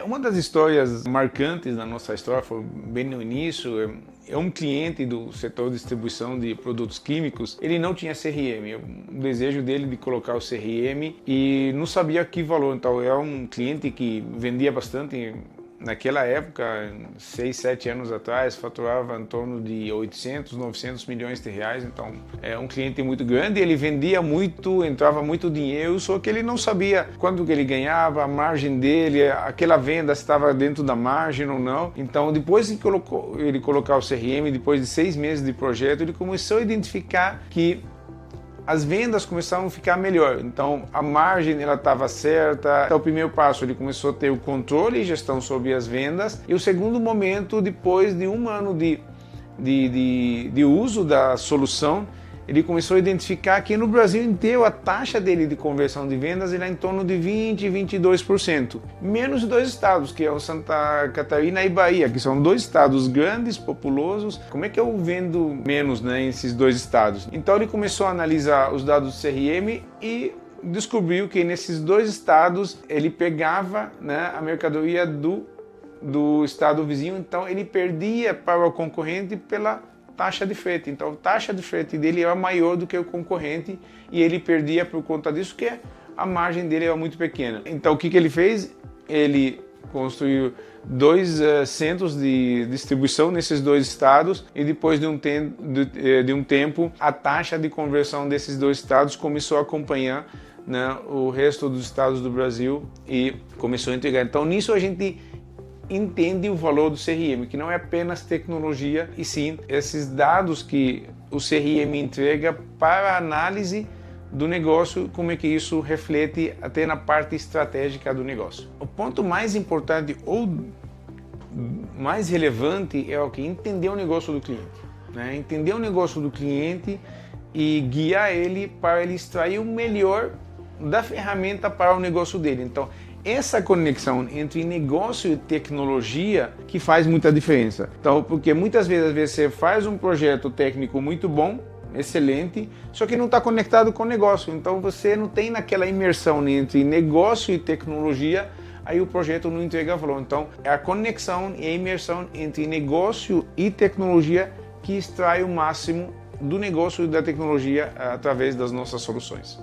Uma das histórias marcantes da nossa história foi bem no início. É um cliente do setor de distribuição de produtos químicos, ele não tinha CRM, o desejo dele de colocar o CRM e não sabia que valor. Então é um cliente que vendia bastante. Naquela época, 6, 7 anos atrás, faturava em torno de 800, 900 milhões de reais. Então, é um cliente muito grande, ele vendia muito, entrava muito dinheiro, só que ele não sabia quanto que ele ganhava, a margem dele, aquela venda estava dentro da margem ou não. Então, depois que ele colocar o CRM, depois de 6 meses de projeto, ele começou a identificar que as vendas começaram a ficar melhor, então a margem ela estava certa. Então, o primeiro passo, ele começou a ter o controle e gestão sobre as vendas, e o segundo momento, depois de um ano de uso da solução, ele começou a identificar que no Brasil inteiro a taxa dele de conversão de vendas era em torno de 20% e 22%, menos dois estados, que é o Santa Catarina e Bahia, que são dois estados grandes, populosos. Como é que eu vendo menos, né, nesses dois estados? Então ele começou a analisar os dados do CRM e descobriu que nesses dois estados ele pegava, né, a mercadoria do estado vizinho, então ele perdia para o concorrente pela taxa de frete. Então a taxa de frete dele era maior do que o concorrente e ele perdia por conta disso, que a margem dele era muito pequena. Então o que ele fez? Ele construiu 2 centros de distribuição nesses dois estados e depois de um tempo a taxa de conversão desses dois estados começou a acompanhar, né, o resto dos estados do Brasil e começou a integrar. Então nisso a gente entende o valor do CRM, que não é apenas tecnologia, e sim esses dados que o CRM entrega para a análise do negócio, como é que isso reflete até na parte estratégica do negócio. O ponto mais importante ou mais relevante é o que? Entender o negócio do cliente, né? Entender o negócio do cliente e guiar ele para ele extrair o melhor da ferramenta para o negócio dele. Então, essa conexão entre negócio e tecnologia que faz muita diferença. Então, porque muitas vezes você faz um projeto técnico muito bom, excelente, só que não está conectado com o negócio. Então você não tem naquela imersão entre negócio e tecnologia, aí o projeto não entrega valor. Então é a conexão e a imersão entre negócio e tecnologia que extrai o máximo do negócio e da tecnologia através das nossas soluções.